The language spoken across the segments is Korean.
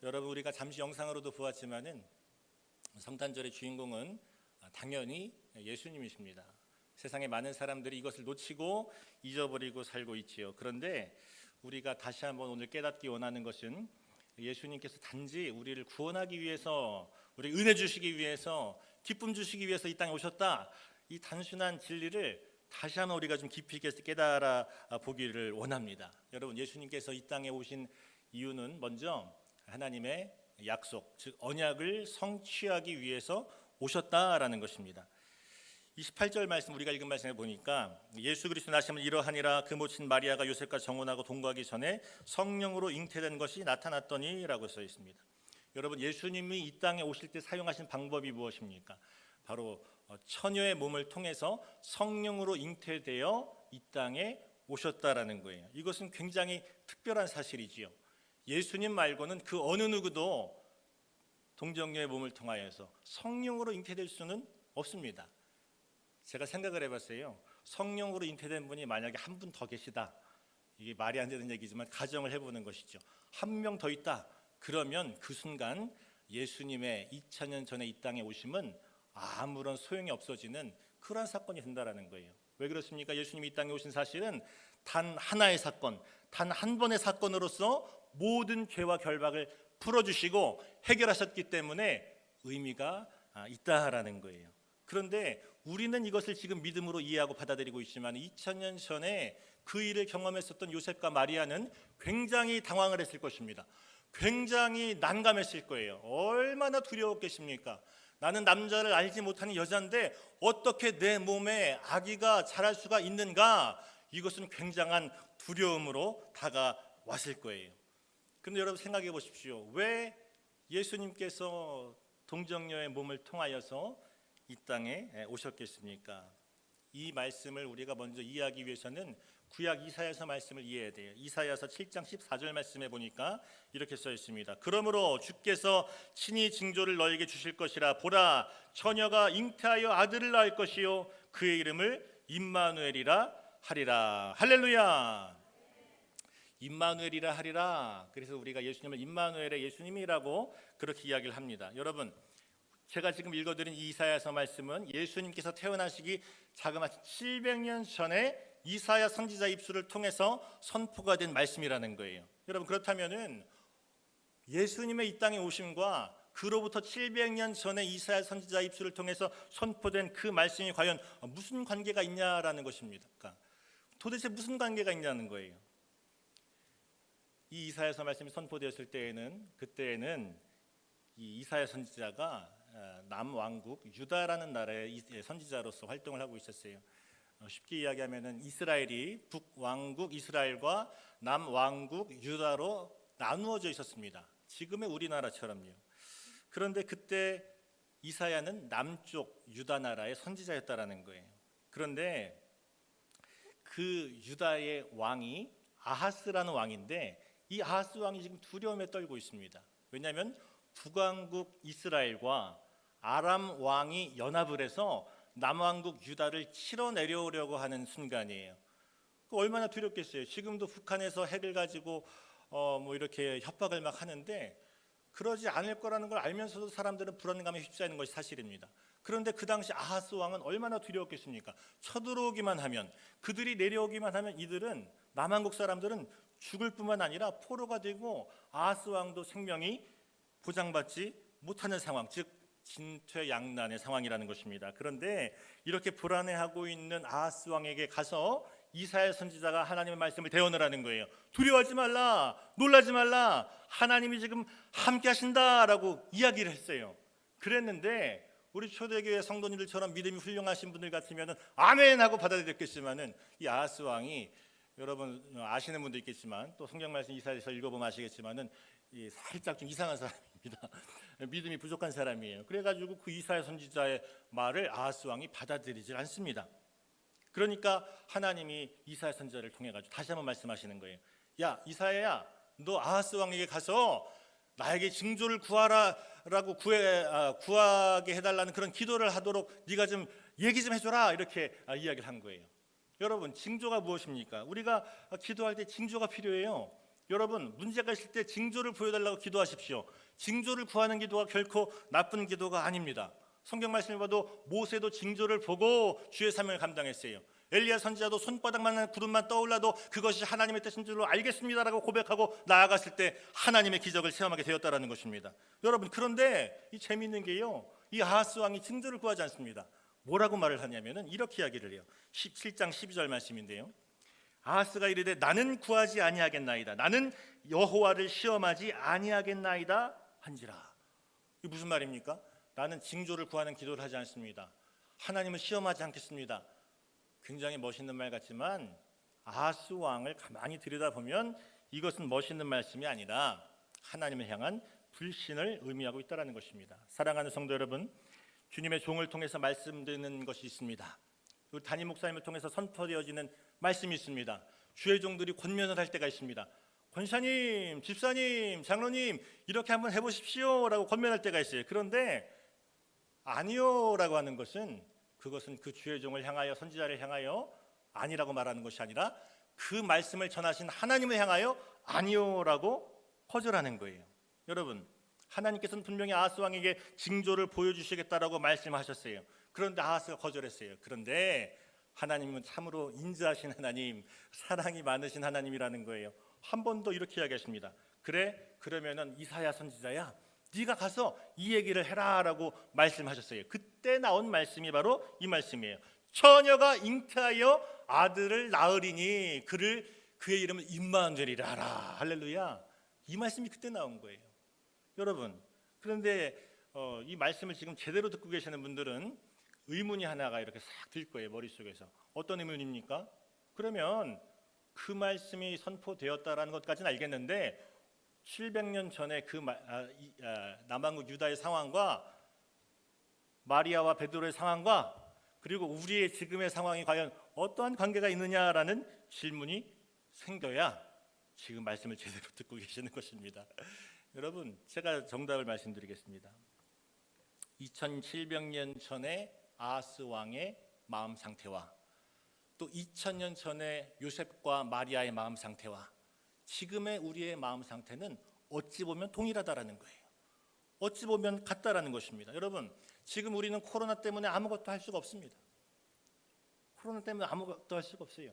여러분, 우리가 잠시 영상으로도 보았지만은 성탄절의 주인공은 당연히 예수님이십니다. 세상의 많은 사람들이 이것을 놓치고 잊어버리고 살고 있지요. 그런데 우리가 다시 한번 오늘 깨닫기 원하는 것은 예수님께서 단지 우리를 구원하기 위해서, 우리 은혜 주시기 위해서, 기쁨 주시기 위해서 이 땅에 오셨다, 이 단순한 진리를 다시 한번 우리가 좀 깊이 있게 깨달아 보기를 원합니다. 여러분, 예수님께서 이 땅에 오신 이유는 먼저 하나님의 약속, 즉 언약을 성취하기 위해서 오셨다라는 것입니다. 28절 말씀, 우리가 읽은 말씀에 보니까 예수 그리스도 나심을 이러하니라 그 모친 마리아가 요셉과 정혼하고 동거하기 전에 성령으로 잉태된 것이 나타났더니 라고 써 있습니다. 여러분, 예수님이 이 땅에 오실 때 사용하신 방법이 무엇입니까? 바로 처녀의 몸을 통해서 성령으로 잉태되어 이 땅에 오셨다라는 거예요. 이것은 굉장히 특별한 사실이지요. 예수님 말고는 그 어느 누구도 동정녀의 몸을 통하여서 성령으로 잉태될 수는 없습니다. 제가 생각을 해봤어요. 성령으로 잉태된 분이 만약에 한 분 더 계시다, 이게 말이 안 되는 얘기지만 가정을 해보는 것이죠. 한 명 더 있다, 그러면 그 순간 예수님의 2000년 전에 이 땅에 오심은 아무런 소용이 없어지는 그런 사건이 된다라는 거예요. 왜 그렇습니까? 예수님이 이 땅에 오신 사실은 단 하나의 사건, 단 한 번의 사건으로서 모든 죄와 결박을 풀어주시고 해결하셨기 때문에 의미가 있다라는 거예요. 그런데 우리는 이것을 지금 믿음으로 이해하고 받아들이고 있지만 2000년 전에 그 일을 경험했었던 요셉과 마리아는 굉장히 당황을 했을 것입니다. 굉장히 난감했을 거예요. 얼마나 두려웠겠습니까? 나는 남자를 알지 못하는 여자인데 어떻게 내 몸에 아기가 자랄 수가 있는가? 이것은 굉장한 두려움으로 다가왔을 거예요. 그런데 여러분, 생각해 보십시오. 왜 예수님께서 동정녀의 몸을 통하여서 이 땅에 오셨겠습니까? 이 말씀을 우리가 먼저 이해하기 위해서는 구약 이사야서 말씀을 이해해야 돼요. 이사야서 7장 14절 말씀에 보니까 이렇게 써 있습니다. 그러므로 주께서 친히 징조를 너에게 주실 것이라. 보라, 처녀가 잉태하여 아들을 낳을 것이요 그의 이름을 임마누엘이라 하리라. 할렐루야. 임마누엘이라 하리라. 그래서 우리가 예수님을 임마누엘의 예수님이라고 그렇게 이야기를 합니다. 여러분, 제가 지금 읽어드린 이 이사야서 말씀은 예수님께서 태어나시기 자그마치 700년 전에 이사야 선지자 입술을 통해서 선포가 된 말씀이라는 거예요. 여러분, 그렇다면은 예수님의 이 땅에 오심과 그로부터 700년 전에 이사야 선지자 입술을 통해서 선포된 그 말씀이 과연 무슨 관계가 있냐라는 것입니다. 도대체 무슨 관계가 있냐는 거예요. 이 이사야서 말씀이 선포되었을 때에는, 그때에는 이 이사야 선지자가 남왕국 유다라는 나라의 선지자로서 활동을 하고 있었어요. 쉽게 이야기하면은 이스라엘이 북왕국 이스라엘과 남왕국 유다로 나누어져 있었습니다. 지금의 우리나라처럼요. 그런데 그때 이사야는 남쪽 유다 나라의 선지자였다라는 거예요. 그런데 그 유다의 왕이 아하스라는 왕인데, 이 아하스 왕이 지금 두려움에 떨고 있습니다. 왜냐하면 북왕국 이스라엘과 아람 왕이 연합을 해서 남왕국 유다를 치러 내려오려고 하는 순간이에요. 얼마나 두렵겠어요. 지금도 북한에서 핵을 가지고 이렇게 협박을 막 하는데, 그러지 않을 거라는 걸 알면서도 사람들은 불안감에 휩싸이는 것이 사실입니다. 그런데 그 당시 아하스 왕은 얼마나 두려웠겠습니까? 쳐들어오기만 하면, 그들이 내려오기만 하면 이들은, 남한국 사람들은 죽을 뿐만 아니라 포로가 되고 아하스 왕도 생명이 보장받지 못하는 상황, 즉 진퇴양난의 상황이라는 것입니다. 그런데 이렇게 불안해하고 있는 아하스 왕에게 가서 이사야 선지자가 하나님의 말씀을 대언하라는 거예요. 두려워하지 말라, 놀라지 말라, 하나님이 지금 함께 하신다라고 이야기를 했어요. 그랬는데 우리 초대교회 성도님들처럼 믿음이 훌륭하신 분들 같으면 아멘 하고 받아들였겠지만은, 이 아하스 왕이, 여러분 아시는 분도 있겠지만 또 성경 말씀 이사야서 읽어보면 아시겠지만은 살짝 좀 이상한 사람입니다. 믿음이 부족한 사람이에요. 그래가지고 그 이사야 선지자의 말을 아하스 왕이 받아들이질 않습니다. 그러니까 하나님이 이사야 선지자를 통해 가지고 다시 한번 말씀하시는 거예요. 야, 이사야야, 너 아하스 왕에게 가서 나에게 징조를 구하라라고 구하게 해달라는 그런 기도를 하도록 네가 좀 얘기 좀 해줘라, 이렇게 이야기를 한 거예요. 여러분, 징조가 무엇입니까? 우리가 기도할 때 징조가 필요해요. 여러분, 문제가 있을 때 징조를 보여달라고 기도하십시오. 징조를 구하는 기도가 결코 나쁜 기도가 아닙니다. 성경 말씀을 봐도 모세도 징조를 보고 주의 사명을 감당했어요. 엘리야 선지자도 손바닥만한 구름만 떠올라도 그것이 하나님의 뜻인 줄로 알겠습니다라고 고백하고 나아갔을 때 하나님의 기적을 체험하게 되었다라는 것입니다. 여러분, 그런데 이 재미있는 게요, 이 아하스 왕이 징조를 구하지 않습니다. 뭐라고 말을 하냐면은 이렇게 이야기를 해요. 17장 12절 말씀인데요, 아하스가 이르되 나는 구하지 아니하겠나이다. 나는 여호와를 시험하지 아니하겠나이다 한지라. 이게 무슨 말입니까? 나는 징조를 구하는 기도를 하지 않습니다. 하나님을 시험하지 않겠습니다. 굉장히 멋있는 말 같지만 아하스 왕을 가만히 들여다보면 이것은 멋있는 말씀이 아니라 하나님을 향한 불신을 의미하고 있다는 것입니다. 사랑하는 성도 여러분, 주님의 종을 통해서 말씀드리는 것이 있습니다. 그리고 담임 목사님을 통해서 선포되어지는 말씀이 있습니다. 주의 종들이 권면을 할 때가 있습니다. 권사님, 집사님, 장로님 이렇게 한번 해보십시오 라고 권면할 때가 있어요. 그런데 아니요 라고 하는 것은, 그것은 그 주의 종을 향하여, 선지자를 향하여 아니라고 말하는 것이 아니라 그 말씀을 전하신 하나님을 향하여 아니요 라고 거절하는 거예요. 여러분, 하나님께서는 분명히 아하스 왕에게 징조를 보여주시겠다라고 말씀하셨어요. 그런데 아하스가 거절했어요. 그런데 하나님은 참으로 인자하신 하나님, 사랑이 많으신 하나님이라는 거예요. 한 번 더 이렇게 이야기했습니다. 그래, 그러면은 이사야 선지자야, 네가 가서 이 얘기를 해라 라고 말씀하셨어요. 그때 나온 말씀이 바로 이 말씀이에요. 처녀가 잉태하여 아들을 낳으리니 그의 이름을 임마누엘이라 하라. 할렐루야. 이 말씀이 그때 나온 거예요. 여러분, 그런데 이 말씀을 지금 제대로 듣고 계시는 분들은 의문이 하나가 이렇게 싹 들 거예요, 머릿속에서. 어떤 의문입니까? 그러면 그 말씀이 선포되었다라는 것까지는 알겠는데 700년 전에 그 남왕국 유다의 상황과 마리아와 베드로의 상황과 그리고 우리의 지금의 상황이 과연 어떠한 관계가 있느냐라는 질문이 생겨야 지금 말씀을 제대로 듣고 계시는 것입니다. 여러분, 제가 정답을 말씀드리겠습니다. 2700년 전에 아하스 왕의 마음 상태와 또 2000년 전에 요셉과 마리아의 마음 상태와 지금의 우리의 마음 상태는 어찌 보면 동일하다라는 거예요. 어찌 보면 같다라는 것입니다. 여러분, 지금 우리는 코로나 때문에 아무것도 할 수가 없습니다. 코로나 때문에 아무것도 할 수가 없어요.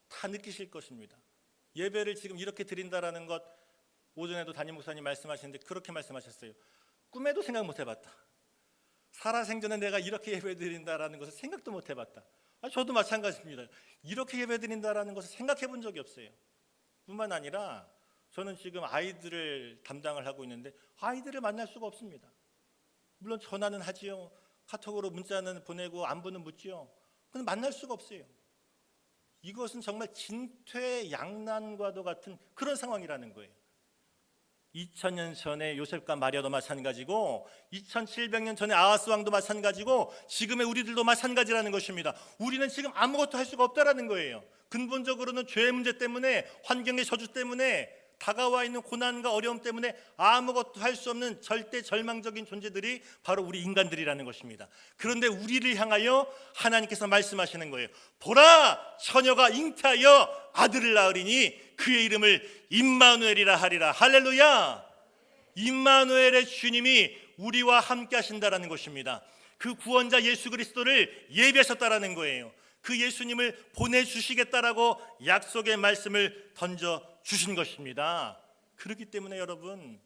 다 느끼실 것입니다. 예배를 지금 이렇게 드린다라는 것, 오전에도 담임 목사님 말씀하시는데 그렇게 말씀하셨어요. 꿈에도 생각 못 해봤다. 살아생전에 내가 이렇게 예배 드린다라는 것을 생각도 못 해봤다. 저도 마찬가지입니다. 이렇게 예배 드린다라는 것을 생각해 본 적이 없어요. 뿐만 아니라 저는 지금 아이들을 담당을 하고 있는데 아이들을 만날 수가 없습니다. 물론 전화는 하지요. 카톡으로 문자는 보내고 안부는 묻지요. 그런데 만날 수가 없어요. 이것은 정말 진퇴양난과도 같은 그런 상황이라는 거예요. 2000년 전에 요셉과 마리아도 마찬가지고 2700년 전에 아하스 왕도 마찬가지고 지금의 우리들도 마찬가지라는 것입니다. 우리는 지금 아무것도 할 수가 없다라는 거예요. 근본적으로는 죄의 문제 때문에, 환경의 저주 때문에, 다가와 있는 고난과 어려움 때문에 아무것도 할 수 없는 절대 절망적인 존재들이 바로 우리 인간들이라는 것입니다. 그런데 우리를 향하여 하나님께서 말씀하시는 거예요. 보라, 처녀가 잉태하여 아들을 낳으리니 그의 이름을 임마누엘이라 하리라. 할렐루야. 임마누엘의 주님이 우리와 함께 하신다라는 것입니다. 그 구원자 예수 그리스도를 예비하셨다라는 거예요. 그 예수님을 보내주시겠다라고 약속의 말씀을 던져주신 것입니다. 그렇기 때문에 여러분,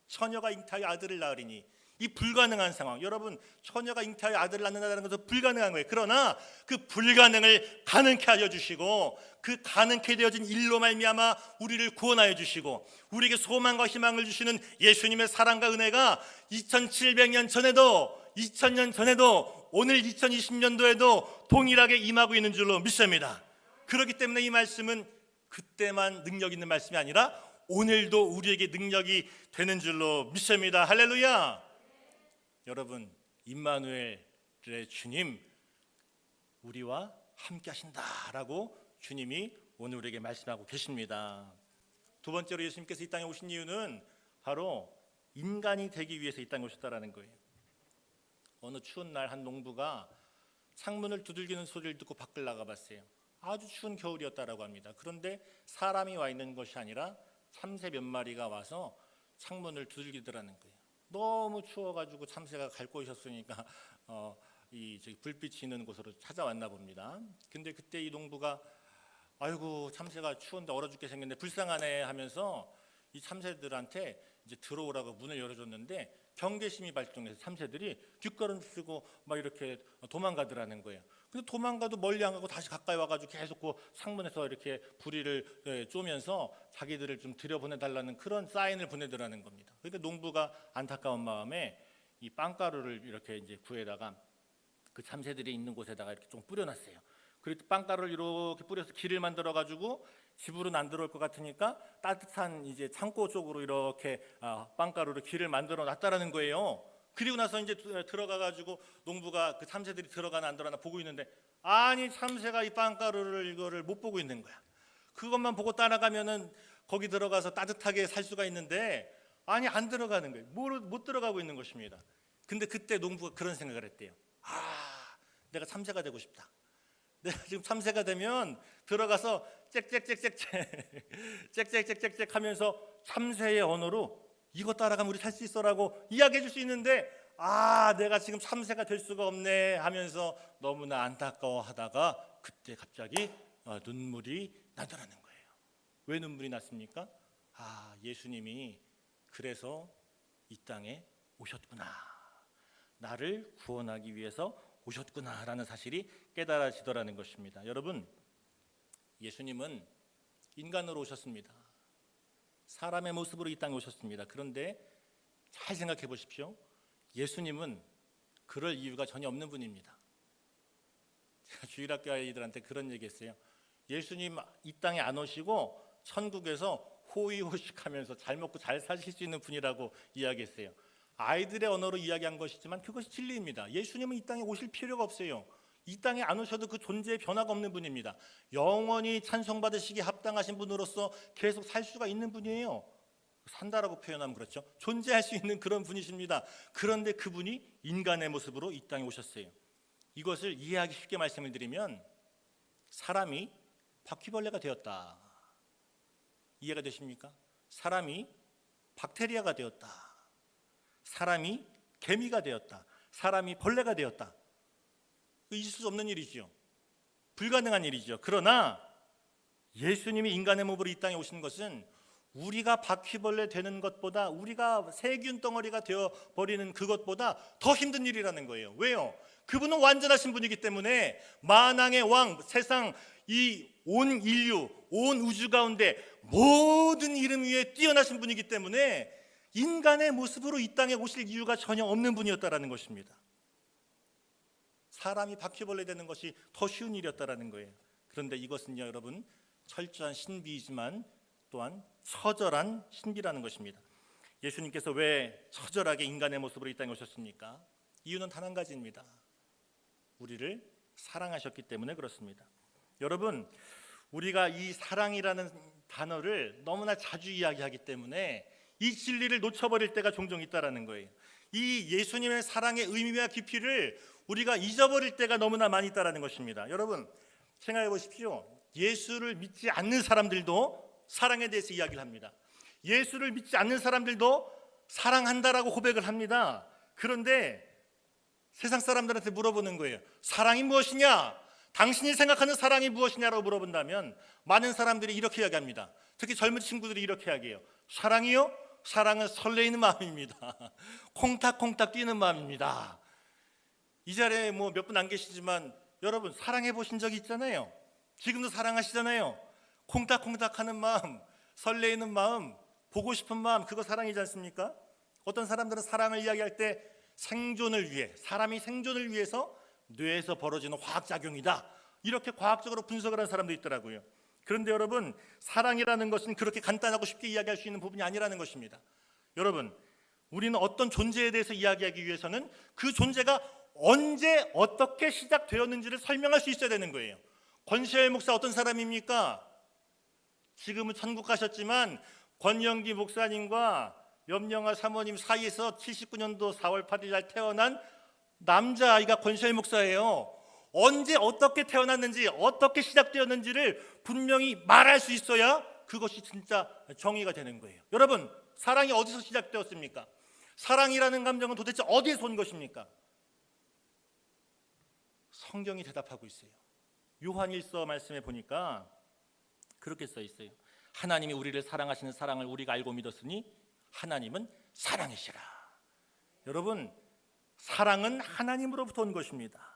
처녀가 잉태하여 아들을 낳으리니, 이 불가능한 상황, 여러분, 처녀가 잉태하여 아들을 낳는다는 것은 불가능한 거예요. 그러나 그 불가능을 가능케 하여 주시고 그 가능케 되어진 일로 말미암아 우리를 구원하여 주시고 우리에게 소망과 희망을 주시는 예수님의 사랑과 은혜가 2700년 전에도 2000년 전에도 오늘 2020년도에도 동일하게 임하고 있는 줄로 믿습니다. 그렇기 때문에 이 말씀은 그때만 능력 있는 말씀이 아니라 오늘도 우리에게 능력이 되는 줄로 믿습니다. 할렐루야. 여러분, 임마누엘의 주님, 우리와 함께 하신다라고 주님이 오늘 우리에게 말씀하고 계십니다. 두 번째로 예수님께서 이 땅에 오신 이유는 바로 인간이 되기 위해서 이 땅에 오셨다라는 거예요. 어느 추운 날 한 농부가 창문을 두들기는 소리를 듣고 밖을 나가봤어요. 아주 추운 겨울이었다라고 합니다. 그런데 사람이 와 있는 것이 아니라 참새 몇 마리가 와서 창문을 두들기더라는 거예요. 너무 추워가지고 참새가 갈 곳이 없으니까 저기 불빛이 있는 곳으로 찾아왔나 봅니다. 근데 그때 이 농부가 아이고 참새가 추운데 얼어 죽게 생겼네 불쌍하네 하면서 이 참새들한테 이제 들어오라고 문을 열어줬는데 경계심이 발동해서 참새들이 뒷걸음 쓰고 막 이렇게 도망가더라는 거예요. 근데 도망가도 멀리 안 가고 다시 가까이 와가지고 계속 그 창문에서 이렇게 부리를 쪼면서 자기들을 좀 들여보내달라는 그런 사인을 보내더라는 겁니다. 그러니까 농부가 안타까운 마음에 이 빵가루를 이렇게 이제 구에다가 그 참새들이 있는 곳에다가 이렇게 좀 뿌려놨어요. 그리고 빵가루를 이렇게 뿌려서 길을 만들어가지고 집으로는 안 들어올 것 같으니까 따뜻한 이제 창고 쪽으로 이렇게 빵가루로 길을 만들어 놨다라는 거예요. 그리고 나서 이제 들어가가지고 농부가 그 참새들이 들어가나 안 들어가나 보고 있는데 아니 참새가 이 빵가루를 이거를 못 보고 있는 거야. 그것만 보고 따라가면은 거기 들어가서 따뜻하게 살 수가 있는데 아니 안 들어가는 거예요. 못 들어가고 있는 것입니다. 근데 그때 농부가 그런 생각을 했대요. 내가 참새가 되고 싶다. 내가 지금 참새가 되면 들어가서 짹짹짹짹짹 하면서 참새의 언어로 이거 따라가면 우리 살 수 있어라고 이야기해 줄 수 있는데 내가 지금 참새가 될 수가 없네 하면서 너무나 안타까워하다가 그때 갑자기 눈물이 나더라는 거예요. 왜 눈물이 났습니까? 예수님이 그래서 이 땅에 오셨구나. 나를 구원하기 위해서 오셨구나라는 사실이 깨달아지더라는 것입니다. 여러분, 예수님은 인간으로 오셨습니다. 사람의 모습으로 이 땅에 오셨습니다. 그런데 잘 생각해 보십시오. 예수님은 그럴 이유가 전혀 없는 분입니다. 제가 주일학교 아이들한테 그런 얘기했어요. 예수님 이 땅에 안 오시고 천국에서 호의호식하면서 잘 먹고 잘 사실 수 있는 분이라고 이야기했어요. 아이들의 언어로 이야기한 것이지만 그것이 진리입니다. 예수님은 이 땅에 오실 필요가 없어요. 이 땅에 안 오셔도 그 존재에 변화가 없는 분입니다. 영원히 찬송받으시기에 합당하신 분으로서 계속 살 수가 있는 분이에요. 산다라고 표현하면 그렇죠. 존재할 수 있는 그런 분이십니다. 그런데 그분이 인간의 모습으로 이 땅에 오셨어요. 이것을 이해하기 쉽게 말씀을 드리면 사람이 바퀴벌레가 되었다. 이해가 되십니까? 사람이 박테리아가 되었다. 사람이 개미가 되었다. 사람이 벌레가 되었다. 있을 수 없는 일이죠. 불가능한 일이죠. 그러나 예수님이 인간의 몸으로 이 땅에 오신 것은 우리가 바퀴벌레 되는 것보다 우리가 세균 덩어리가 되어버리는 그것보다 더 힘든 일이라는 거예요. 왜요? 그분은 완전하신 분이기 때문에 만왕의 왕, 세상 이 온 인류, 온 우주 가운데 모든 이름 위에 뛰어나신 분이기 때문에 인간의 모습으로 이 땅에 오실 이유가 전혀 없는 분이었다라는 것입니다. 사람이 바퀴벌레 되는 것이 더 쉬운 일이었다라는 거예요. 그런데 이것은요, 여러분, 철저한 신비이지만 또한 처절한 신비라는 것입니다. 예수님께서 왜 처절하게 인간의 모습으로 이 땅에 오셨습니까? 이유는 단 한 가지입니다. 우리를 사랑하셨기 때문에 그렇습니다. 여러분, 우리가 이 사랑이라는 단어를 너무나 자주 이야기하기 때문에 이 진리를 놓쳐버릴 때가 종종 있다라는 거예요. 이 예수님의 사랑의 의미와 깊이를 우리가 잊어버릴 때가 너무나 많이 있다라는 것입니다. 여러분, 생각해 보십시오. 예수를 믿지 않는 사람들도 사랑에 대해서 이야기를 합니다. 예수를 믿지 않는 사람들도 사랑한다라고 고백을 합니다. 그런데 세상 사람들한테 물어보는 거예요. 사랑이 무엇이냐? 당신이 생각하는 사랑이 무엇이냐라고 물어본다면 많은 사람들이 이렇게 이야기합니다. 특히 젊은 친구들이 이렇게 이야기해요. 사랑이요? 사랑은 설레이는 마음입니다. 콩닥콩닥 뛰는 마음입니다. 이 자리에 뭐 몇 분 안 계시지만 여러분 사랑해 보신 적이 있잖아요. 지금도 사랑하시잖아요. 콩닥콩닥하는 마음, 설레이는 마음, 보고 싶은 마음, 그거 사랑이지 않습니까? 어떤 사람들은 사랑을 이야기할 때 생존을 위해, 사람이 생존을 위해서 뇌에서 벌어지는 화학작용이다, 이렇게 과학적으로 분석을 하는 사람도 있더라고요. 그런데 여러분, 사랑이라는 것은 그렇게 간단하고 쉽게 이야기할 수 있는 부분이 아니라는 것입니다. 여러분, 우리는 어떤 존재에 대해서 이야기하기 위해서는 그 존재가 언제 어떻게 시작되었는지를 설명할 수 있어야 되는 거예요. 권시열 목사 어떤 사람입니까? 지금은 천국 가셨지만 권영기 목사님과 염영아 사모님 사이에서 79년도 4월 8일 날 태어난 남자아이가 권시열 목사예요. 언제 어떻게 태어났는지 어떻게 시작되었는지를 분명히 말할 수 있어야 그것이 진짜 정의가 되는 거예요. 여러분, 사랑이 어디서 시작되었습니까? 사랑이라는 감정은 도대체 어디에서 온 것입니까? 성경이 대답하고 있어요. 요한일서 말씀에 보니까 그렇게 써 있어요. 하나님이 우리를 사랑하시는 사랑을 우리가 알고 믿었으니 하나님은 사랑이시라. 여러분, 사랑은 하나님으로부터 온 것입니다.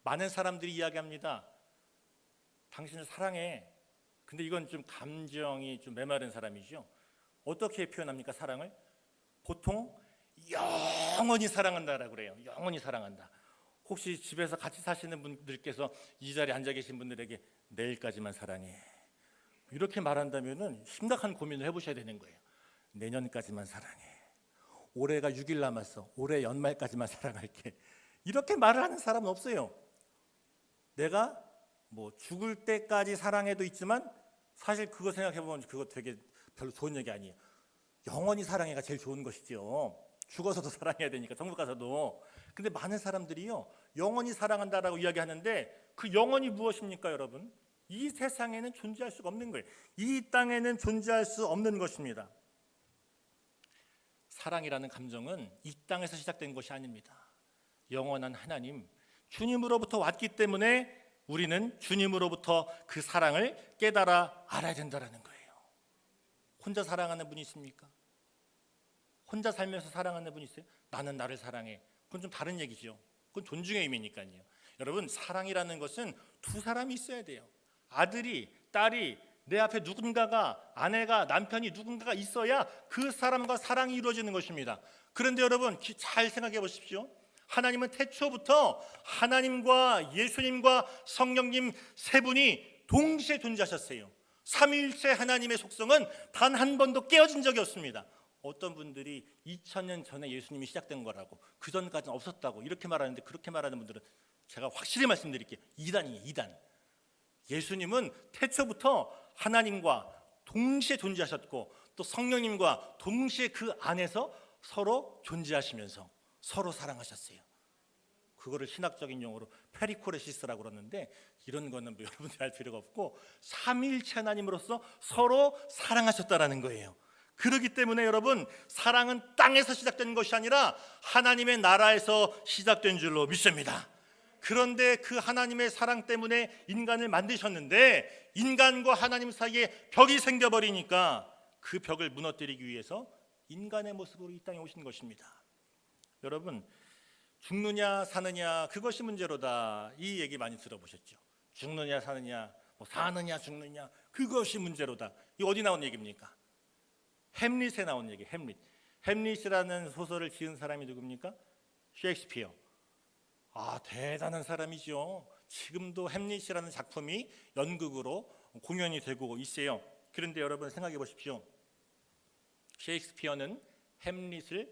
많은 사람들이 이야기합니다. 당신을 사랑해. 근데 이건 좀 감정이 좀 메마른 사람이죠. 어떻게 표현합니까, 사랑을? 보통 영원히 사랑한다라고 그래요. 영원히 사랑한다. 혹시 집에서 같이 사시는 분들께서 이 자리에 앉아 계신 분들에게 내일까지만 사랑해, 이렇게 말한다면은 심각한 고민을 해보셔야 되는 거예요. 내년까지만 사랑해. 올해가 6일 남았어. 올해 연말까지만 사랑할게. 이렇게 말을 하는 사람은 없어요. 내가 뭐 죽을 때까지 사랑해도 있지만 사실 그거 생각해보면 그거 되게 별로 좋은 얘기 아니에요. 영원히 사랑해가 제일 좋은 것이죠. 죽어서도 사랑해야 되니까, 천국 가서도. 근데 많은 사람들이요, 영원히 사랑한다라고 이야기하는데 그 영원이 무엇입니까, 여러분? 이 세상에는 존재할 수가 없는 거예요. 이 땅에는 존재할 수 없는 것입니다. 사랑이라는 감정은 이 땅에서 시작된 것이 아닙니다. 영원한 하나님, 주님으로부터 왔기 때문에 우리는 주님으로부터 그 사랑을 깨달아 알아야 된다는 거예요. 혼자 사랑하는 분이 있습니까? 혼자 살면서 사랑하는 분이 있어요? 나는 나를 사랑해. 그건 좀 다른 얘기죠. 그건 존중의 의미니까요. 여러분, 사랑이라는 것은 두 사람이 있어야 돼요. 아들이, 딸이, 내 앞에 누군가가, 아내가, 남편이 누군가가 있어야 그 사람과 사랑이 이루어지는 것입니다. 그런데 여러분, 잘 생각해 보십시오. 하나님은 태초부터 하나님과 예수님과 성령님 세 분이 동시에 존재하셨어요. 삼위일체 하나님의 속성은 단 한 번도 깨어진 적이 없습니다. 어떤 분들이 2000년 전에 예수님이 시작된 거라고, 그 전까지는 없었다고 이렇게 말하는데, 그렇게 말하는 분들은 제가 확실히 말씀드릴게요. 이단이에요, 이단. 예수님은 태초부터 하나님과 동시에 존재하셨고 또 성령님과 동시에 그 안에서 서로 존재하시면서 서로 사랑하셨어요. 그거를 신학적인 용어로 페리코레시스라고 그러는데, 이런 거는 뭐 여러분들이 알 필요가 없고 삼위일체 하나님으로서 서로 사랑하셨다라는 거예요. 그렇기 때문에 여러분, 사랑은 땅에서 시작된 것이 아니라 하나님의 나라에서 시작된 줄로 믿습니다. 그런데 그 하나님의 사랑 때문에 인간을 만드셨는데 인간과 하나님 사이에 벽이 생겨버리니까 그 벽을 무너뜨리기 위해서 인간의 모습으로 이 땅에 오신 것입니다. 여러분, 죽느냐 사느냐 그것이 문제로다, 이 얘기 많이 들어보셨죠? 죽느냐 사느냐, 뭐 사느냐 죽느냐 그것이 문제로다. 이 어디 나온 얘기입니까? 햄릿에 나온 얘기. 햄릿이라는 소설을 지은 사람이 누굽니까? 셰익스피어. 대단한 사람이죠. 지금도 햄릿이라는 작품이 연극으로 공연이 되고 있어요. 그런데 여러분 생각해 보십시오. 셰익스피어는 햄릿을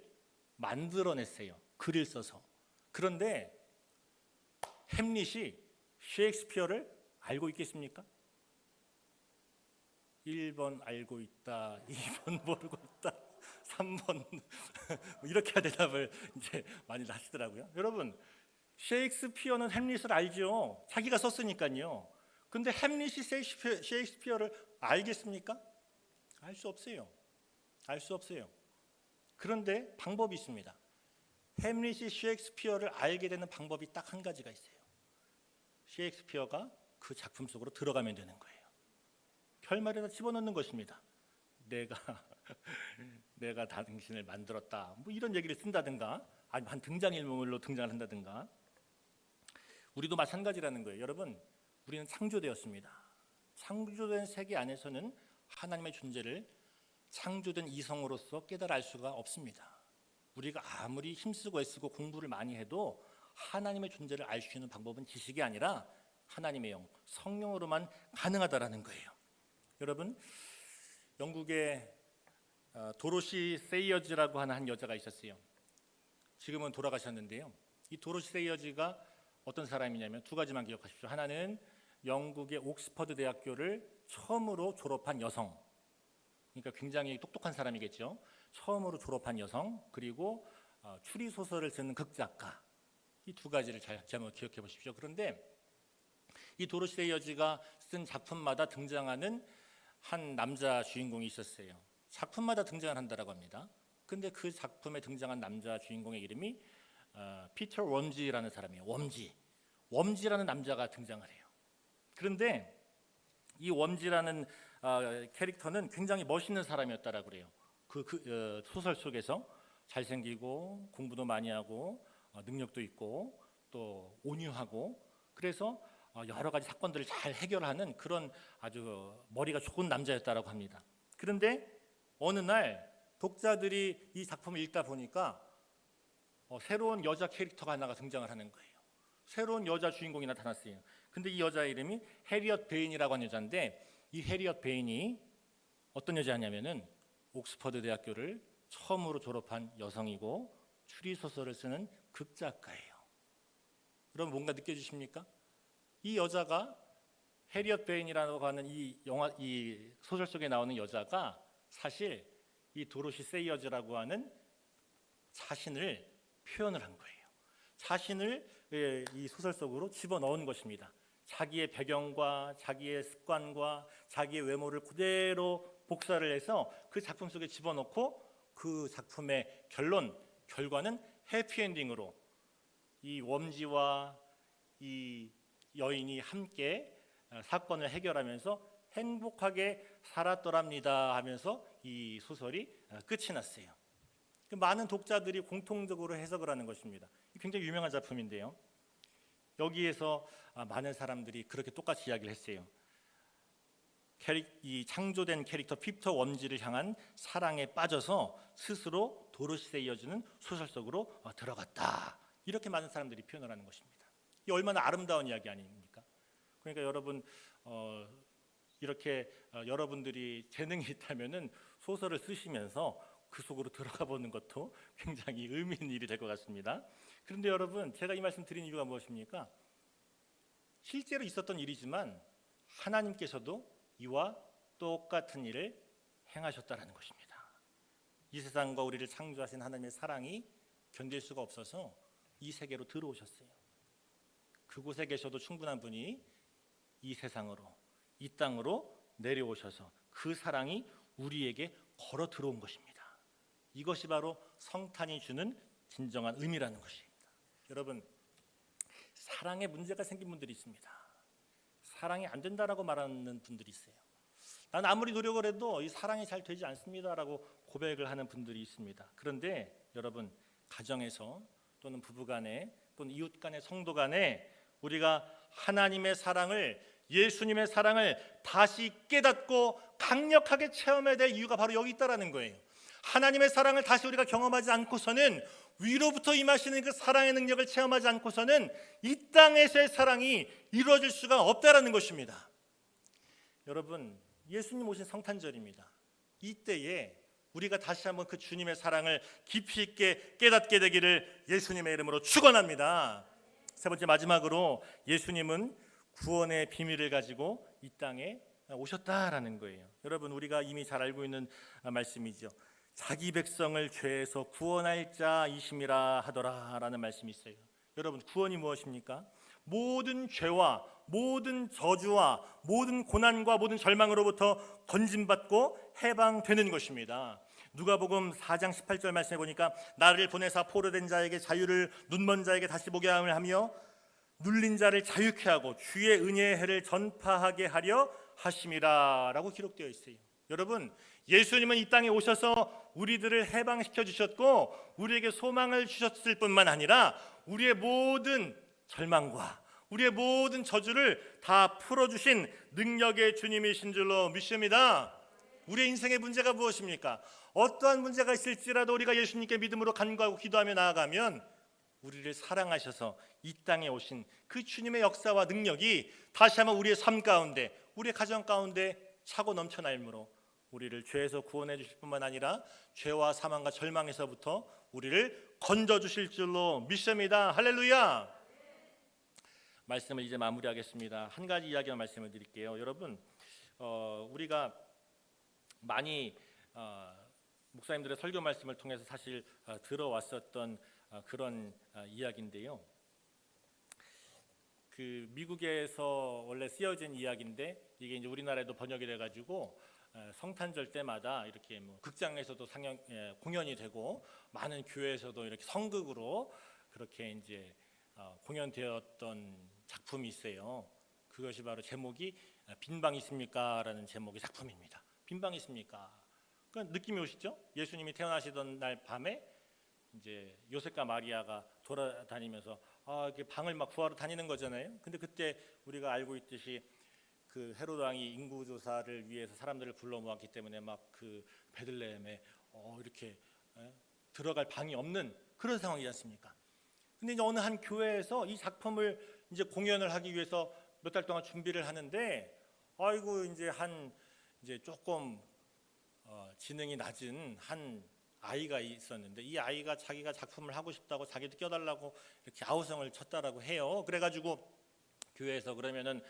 만들어냈어요. 글을 써서. 그런데 햄릿이 셰익스피어를 알고 있겠습니까? 1번 알고 있다, 2번 모르고 있다, 3번 이렇게 대답을 이제 많이 하시더라고요. 여러분, 셰익스피어는 햄릿을 알죠. 자기가 썼으니까요. 근데 햄릿이 셰익스피어를 알겠습니까? 알 수 없어요. 알 수 없어요. 그런데 방법이 있습니다. 햄릿이 셰익스피어를 알게 되는 방법이 딱 한 가지가 있어요. 셰익스피어가 그 작품 속으로 들어가면 되는 거예요. 결말에다 집어넣는 것입니다. 내가 당신을 만들었다, 뭐 이런 얘기를 쓴다든가, 아니면 한 등장인물로 등장을 한다든가. 우리도 마찬가지라는 거예요. 여러분, 우리는 창조되었습니다. 창조된 세계 안에서는 하나님의 존재를 창조된 이성으로서 깨달아 알 수가 없습니다. 우리가 아무리 힘쓰고 애쓰고 공부를 많이 해도 하나님의 존재를 알 수 있는 방법은 지식이 아니라 하나님의 영, 성령으로만 가능하다라는 거예요. 여러분, 영국의 도로시 세이어즈라고 하는 한 여자가 있었어요. 지금은 돌아가셨는데요. 이 도로시 세이어즈가 어떤 사람이냐면 두 가지만 기억하십시오. 하나는 영국의 옥스퍼드 대학교를 처음으로 졸업한 여성, 그러니까 굉장히 똑똑한 사람이겠죠. 처음으로 졸업한 여성, 그리고 추리 소설을 쓰는 극작가, 이 두 가지를 잘 한번 기억해 보십시오. 그런데 이 도로시 세이어즈가 쓴 작품마다 등장하는 한 남자 주인공이 있었어요. 작품마다 등장을 한다라고 합니다. 근데 그 작품에 등장한 남자 주인공의 이름이 피터 웜지라는 사람이에요. 웜지라는 남자가 등장을 해요. 그런데 이 웜지라는 캐릭터는 굉장히 멋있는 사람이었다라고 그래요. 소설 속에서 잘생기고 공부도 많이 하고 능력도 있고 또 온유하고, 그래서 여러 가지 사건들을 잘 해결하는 그런 아주 머리가 좋은 남자였다라고 합니다. 그런데 어느 날 독자들이 이 작품을 읽다 보니까 새로운 여자 캐릭터가 하나가 등장을 하는 거예요. 새로운 여자 주인공이 나타났어요. 근데 이 여자 이름이 해리엇 베인이라고 하는 여자인데, 이 해리엇 베인이 어떤 여자냐면은 옥스퍼드 대학교를 처음으로 졸업한 여성이고 추리소설을 쓰는 극작가예요. 여러분 뭔가 느껴지십니까? 이 여자가, 해리엇 베인이라고 하는 이 소설 속에 나오는 여자가 사실 이 도로시 세이어즈라고 하는 자신을 표현을 한 거예요. 자신을 이 소설 속으로 집어넣은 것입니다. 자기의 배경과 자기의 습관과 자기의 외모를 그대로 복사를 해서 그 작품 속에 집어넣고 그 작품의 결과는 해피엔딩으로 이 웜지와 이 여인이 함께 사건을 해결하면서 행복하게 살았더랍니다 하면서 이 소설이 끝이 났어요. 많은 독자들이 공통적으로 해석을 하는 것입니다. 굉장히 유명한 작품인데요. 여기에서 많은 사람들이 그렇게 똑같이 이야기를 했어요. 이 창조된 캐릭터 피터 웜지를 향한 사랑에 빠져서 스스로 도로시 세이어즈는 소설 속으로 들어갔다. 이렇게 많은 사람들이 표현을 하는 것입니다. 이 얼마나 아름다운 이야기 아닙니까? 그러니까 여러분 이렇게 여러분들이 재능이 있다면은 소설을 쓰시면서 그 속으로 들어가 보는 것도 굉장히 의미 있는 일이 될 것 같습니다. 그런데 여러분, 제가 이 말씀 드린 이유가 무엇입니까? 실제로 있었던 일이지만 하나님께서도 이와 똑같은 일을 행하셨다라는 것입니다. 이 세상과 우리를 창조하신 하나님의 사랑이 견딜 수가 없어서 이 세계로 들어오셨어요. 그곳에 계셔도 충분한 분이 이 세상으로, 이 땅으로 내려오셔서 그 사랑이 우리에게 걸어 들어온 것입니다. 이것이 바로 성탄이 주는 진정한 의미라는 것입니다. 여러분, 사랑에 문제가 생긴 분들이 있습니다. 사랑이 안 된다라고 말하는 분들이 있어요. 난 아무리 노력을 해도 이 사랑이 잘 되지 않습니다라고 고백을 하는 분들이 있습니다. 그런데 여러분, 가정에서 또는 부부간에 또는 이웃간에 성도간에 우리가 하나님의 사랑을, 예수님의 사랑을 다시 깨닫고 강력하게 체험해야 될 이유가 바로 여기 있다라는 거예요. 하나님의 사랑을 다시 우리가 경험하지 않고서는, 위로부터 임하시는 그 사랑의 능력을 체험하지 않고서는 이 땅에서의 사랑이 이루어질 수가 없다라는 것입니다. 여러분, 예수님 오신 성탄절입니다. 이때에 우리가 다시 한번 그 주님의 사랑을 깊이 있게 깨닫게 되기를 예수님의 이름으로 축원합니다. 세 번째, 마지막으로 예수님은 구원의 비밀을 가지고 이 땅에 오셨다라는 거예요. 여러분, 우리가 이미 잘 알고 있는 말씀이죠. 자기 백성을 죄에서 구원할 자이심이라 하더라라는 말씀이 있어요. 여러분, 구원이 무엇입니까? 모든 죄와 모든 저주와 모든 고난과 모든 절망으로부터 건짐받고 해방되는 것입니다. 누가복음 4장 18절 말씀해 보니까 나를 보내사 포로된 자에게 자유를, 눈먼 자에게 다시 보게 함을 하며 눌린 자를 자유케 하고 주의 은혜의 해를 전파하게 하려 하심이라 라고 기록되어 있어요. 여러분, 예수님은 이 땅에 오셔서 우리들을 해방시켜 주셨고 우리에게 소망을 주셨을 뿐만 아니라 우리의 모든 절망과 우리의 모든 저주를 다 풀어주신 능력의 주님이신 줄로 믿습니다. 우리의 인생의 문제가 무엇입니까? 어떠한 문제가 있을지라도 우리가 예수님께 믿음으로 간구하고 기도하며 나아가면 우리를 사랑하셔서 이 땅에 오신 그 주님의 역사와 능력이 다시 한번 우리의 삶 가운데, 우리의 가정 가운데 차고 넘쳐날므로 우리를 죄에서 구원해 주실 뿐만 아니라 죄와 사망과 절망에서부터 우리를 건져 주실 줄로 믿습니다. 할렐루야. 말씀을 이제 마무리하겠습니다. 한 가지 이야기만 말씀을 드릴게요. 여러분, 우리가 많이 목사님들의 설교 말씀을 통해서 사실 들어왔었던 그런 이야기인데요. 그 미국에서 원래 쓰여진 이야기인데 이게 이제 우리나라에도 번역이 돼가지고 성탄절 때마다 이렇게 뭐 극장에서도 공연이 되고 많은 교회에서도 이렇게 성극으로 그렇게 이제 공연되었던 작품이 있어요. 그것이 바로 제목이 빈방 있습니까라는 제목의 작품입니다. 빈방 있습니까? 그러니까 느낌이 오시죠? 예수님이 태어나시던 날 밤에 이제 요셉과 마리아가 돌아다니면서 이렇게 방을 막 구하러 다니는 거잖아요. 근데 그때 우리가 알고 있듯이 그 헤로드 왕이 인구 조사를 위해서 사람들을 불러 모았기 때문에 막 그 베들레헴에 이렇게 들어갈 방이 없는 그런 상황이지 않습니까? 근데 이제 어느 한 교회에서 이 작품을 이제 공연을 하기 위해서 몇 달 동안 준비를 하는데 아이고 이제 조금 지능이 낮은 한 아이가 있었는데 이 아이가 자기가 작품을 하고 싶다고 자기도 껴달라고 이렇게 아우성을 쳤다라고 해요. 그래가지고 교회에서 그러면은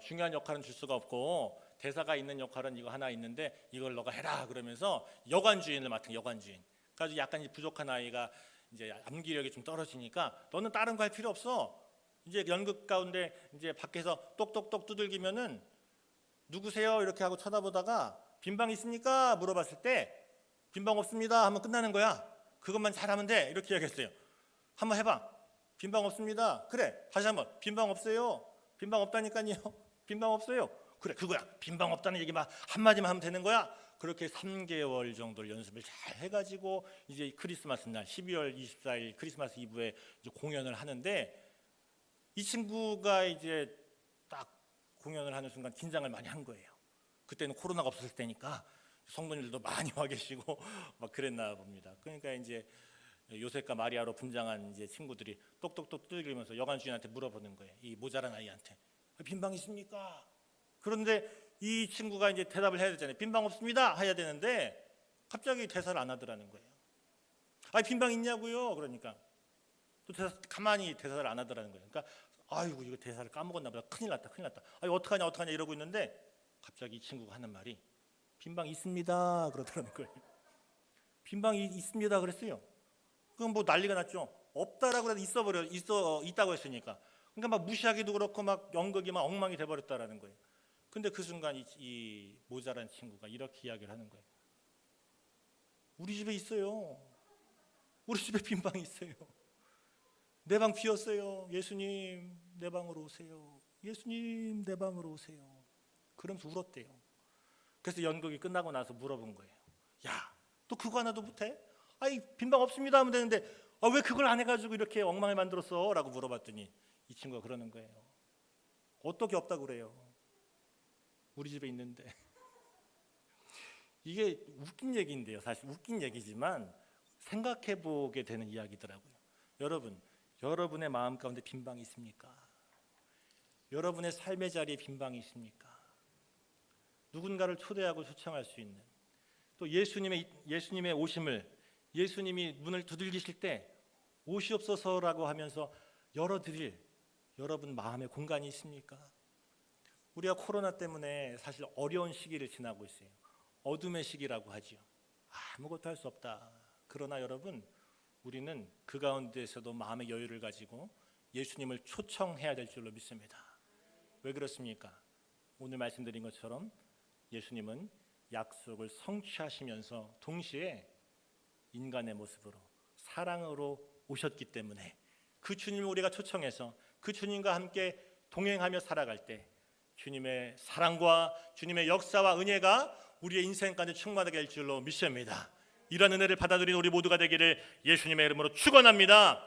중요한 역할은 줄 수가 없고 대사가 있는 역할은 이거 하나 있는데 이걸 너가 해라 그러면서 여관주인을 맡은 여관주인. 그래서 약간 부족한 아이가 이제 암기력이 좀 떨어지니까 너는 다른 거 할 필요 없어. 이제 연극 가운데 이제 밖에서 똑똑똑 두들기면은 누구세요 이렇게 하고 쳐다보다가 빈방 있습니까 물어봤을 때 빈방 없습니다 하면 끝나는 거야. 그것만 잘하면 돼 이렇게 이야기했어요. 한번 해봐. 빈방 없습니다. 그래 다시 한번 빈방 없어요. 빈방 없다니까요. 빈방 없어요. 그래 그거야. 빈방 없다는 얘기만 한마디만 하면 되는 거야. 그렇게 3개월 정도를 연습을 잘 해가지고 이제 크리스마스 날 12월 24일 크리스마스 이브에 이제 공연을 하는데 이 친구가 이제 딱 공연을 하는 순간 긴장을 많이 한 거예요. 그때는 코로나가 없었을 때니까 성도님들도 많이 와 계시고 막 그랬나 봅니다. 그러니까 이제 요셉과 마리아로 분장한 이제 친구들이 똑똑똑 두들기면서 여관 주인한테 물어보는 거예요. 이 모자란 아이한테 빈방 있습니까? 그런데 이 친구가 이제 대답을 해야 되잖아요. 빈방 없습니다 해야 되는데 갑자기 대사를 안 하더라는 거예요. 빈방 있냐고요? 그러니까 또 가만히 대사를 안 하더라는 거예요. 그러니까 아이고 이거 대사를 까먹었나 보다. 큰일 났다. 어떡하냐 이러고 있는데 갑자기 이 친구가 하는 말이 빈방 있습니다 그러더라는 거예요. 빈방이 있습니다 그랬어요. 그럼 뭐 난리가 났죠. 없다라고 해도 있다고 했으니까. 그러니까 막 무시하기도 그렇고 막 연극이 막 엉망이 돼버렸다라는 거예요. 근데 그 순간 이 모자란 친구가 이렇게 이야기를 하는 거예요. 우리 집에 있어요. 우리 집에 빈방이 있어요. 내 방 비었어요. 예수님 내 방으로 오세요. 예수님 내 방으로 오세요. 그러면서 울었대요. 그래서 연극이 끝나고 나서 물어본 거예요. 야, 또 그거 하나도 못해? 빈방 없습니다 하면 되는데 왜 그걸 안 해가지고 이렇게 엉망을 만들었어? 라고 물어봤더니 이 친구가 그러는 거예요. 어떻게 없다고 그래요? 우리 집에 있는데. 이게 웃긴 얘기인데요. 사실 웃긴 얘기지만 생각해 보게 되는 이야기더라고요. 여러분, 여러분의 마음 가운데 빈방이 있습니까? 여러분의 삶의 자리에 빈방이 있습니까? 누군가를 초대하고 초청할 수 있는 또 예수님의 오심을 예수님이 문을 두들기실 때 오시옵소서라고 하면서 열어드릴 여러분 마음의 공간이 있습니까? 우리가 코로나 때문에 사실 어려운 시기를 지나고 있어요. 어둠의 시기라고 하지요. 아무것도 할 수 없다. 그러나 여러분 우리는 그 가운데에서도 마음의 여유를 가지고 예수님을 초청해야 될 줄로 믿습니다. 왜 그렇습니까? 오늘 말씀드린 것처럼 예수님은 약속을 성취하시면서 동시에 인간의 모습으로 사랑으로 오셨기 때문에 그 주님을 우리가 초청해서 그 주님과 함께 동행하며 살아갈 때 주님의 사랑과 주님의 역사와 은혜가 우리의 인생 가운데 충만하게 될 줄로 믿습니다. 이런 은혜를 받아들이는 우리 모두가 되기를 예수님의 이름으로 축원합니다.